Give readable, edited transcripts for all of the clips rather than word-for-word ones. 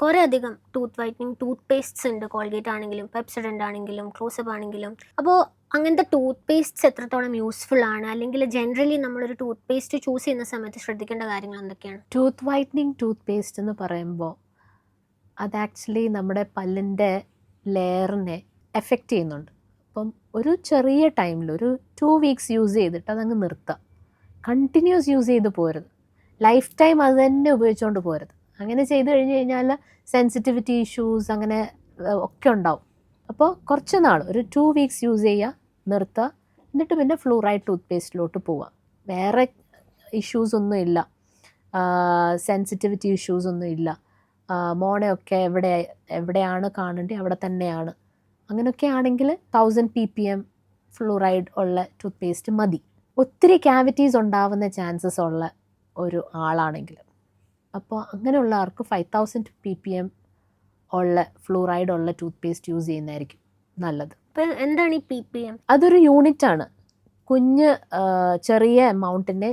കുറേ അധികം tooth whitening tooth പേസ്റ്റ്സ് ഉണ്ട്. കോൾഗേറ്റ് ആണെങ്കിലും പെപ്സഡൻ്റ് ആണെങ്കിലും ക്ലോസപ്പ് ആണെങ്കിലും. അപ്പോൾ അങ്ങനത്തെ ടൂത്ത് പേസ്റ്റ്സ് എത്രത്തോളം യൂസ്ഫുൾ ആണ്, അല്ലെങ്കിൽ ജനറലി നമ്മളൊരു ടൂത്ത് പേസ്റ്റ് ചൂസ് ചെയ്യുന്ന സമയത്ത് ശ്രദ്ധിക്കേണ്ട കാര്യങ്ങൾ എന്തൊക്കെയാണ്? ടൂത്ത് വൈറ്റനിങ് ടൂത്ത് പേസ്റ്റ് എന്ന് പറയുമ്പോൾ അത് ആക്ച്വലി നമ്മുടെ പല്ലിൻ്റെ ലെയറിനെ എഫക്റ്റ് ചെയ്യുന്നുണ്ട്. അപ്പം ഒരു ചെറിയ ടൈമിൽ ഒരു 2 വീക്സ് യൂസ് ചെയ്തിട്ട് അതങ്ങ് നിർത്തുക. കണ്ടിന്യൂസ് യൂസ് ചെയ്ത് പോരുത്. ലൈഫ് ടൈം അത് തന്നെ ഉപയോഗിച്ചുകൊണ്ട് പോരുത്. അങ്ങനെ ചെയ്ത് കഴിഞ്ഞ് കഴിഞ്ഞാൽ സെൻസിറ്റിവിറ്റി ഇഷ്യൂസ് അങ്ങനെ ഒക്കെ ഉണ്ടാവും. അപ്പോൾ കുറച്ച് നാൾ ഒരു 2 വീക്സ് യൂസ് ചെയ്യുക, നിർത്തുക, എന്നിട്ട് പിന്നെ ഫ്ലൂറൈഡ് ടൂത്ത് പേസ്റ്റിലോട്ട് പോവുക. വേറെ ഇഷ്യൂസ് ഒന്നും ഇല്ല, സെൻസിറ്റിവിറ്റി ഇഷ്യൂസ് ഒന്നും ഇല്ല. മോണയൊക്കെ എവിടെയാണ് കാണേണ്ടത് അവിടെ തന്നെയാണ്. അങ്ങനെയൊക്കെ ആണെങ്കിൽ 1000 ppm ഫ്ലൂറൈഡ് ഉള്ള ടൂത്ത് പേസ്റ്റ് മതി. ഒത്തിരി ക്യാവിറ്റീസ് ഉണ്ടാവുന്ന ചാൻസസ് ഉള്ള ഒരു ആളാണെങ്കിൽ, അപ്പോൾ അങ്ങനെയുള്ള ആൾക്ക് 5000 ppm ഉള്ള ഫ്ലൂറൈഡ് ഉള്ള ടൂത്ത് പേസ്റ്റ് യൂസ് ചെയ്യുന്നതായിരിക്കും നല്ലത്. അപ്പോൾ എന്താണ് ഈ PPM? അതൊരു യൂണിറ്റാണ്. ചെറിയ എമൗണ്ടിനെ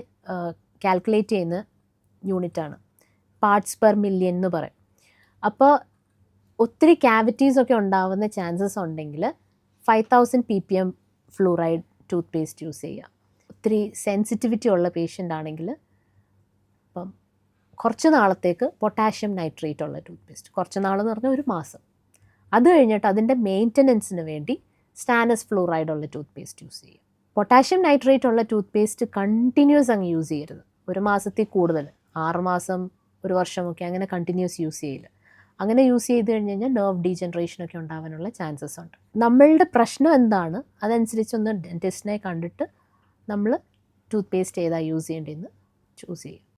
കാൽക്കുലേറ്റ് ചെയ്യുന്ന യൂണിറ്റാണ്. പാർട്സ് പെർ മില്യൺ എന്ന് പറയും. അപ്പോൾ ഒത്തിരി ക്യാവിറ്റീസൊക്കെ ഉണ്ടാവുന്ന ചാൻസസ് ഉണ്ടെങ്കിൽ 5000 ppm fluoride tooth paste use ചെയ്യുക. ഒത്തിരി സെൻസിറ്റിവിറ്റി ഉള്ള പേഷ്യൻ്റ് ആണെങ്കിൽ അപ്പം കുറച്ച് നാളത്തേക്ക് പൊട്ടാഷ്യം നൈട്രേറ്റ് ഉള്ള ടൂത്ത് പേസ്റ്റ്, കുറച്ച് നാളെന്ന് പറഞ്ഞാൽ 1 മാസം. അത് കഴിഞ്ഞിട്ട് അതിൻ്റെ മെയിൻ്റനൻസിന് വേണ്ടി സ്റ്റാനസ് ഫ്ലൂറൈഡ് ഉള്ള ടൂത്ത് പേസ്റ്റ് യൂസ് ചെയ്യുക. പൊട്ടാഷ്യം നൈട്രേറ്റ് ഉള്ള ടൂത്ത് പേസ്റ്റ് കണ്ടിന്യൂസ് അങ്ങ് യൂസ് ചെയ്യരുത്. 1 മാസത്തിൽ കൂടുതൽ, 6 മാസം 1 വർഷമൊക്കെ അങ്ങനെ കണ്ടിന്യൂസ് യൂസ് ചെയ്യില്ല. അങ്ങനെ യൂസ് ചെയ്ത് കഴിഞ്ഞ് കഴിഞ്ഞാൽ നെർവ് ഡീജനറേഷനൊക്കെ ഉണ്ടാകാനുള്ള ചാൻസസ് ഉണ്ട്. നമ്മളുടെ പ്രശ്നം എന്താണ് അതനുസരിച്ചൊന്ന് ഡെൻറ്റിസ്റ്റിനെ കണ്ടിട്ട് നമ്മൾ ടൂത്ത് പേസ്റ്റ് ഏതാ യൂസ് ചെയ്യേണ്ടതെന്ന് ചൂസ് ചെയ്യും.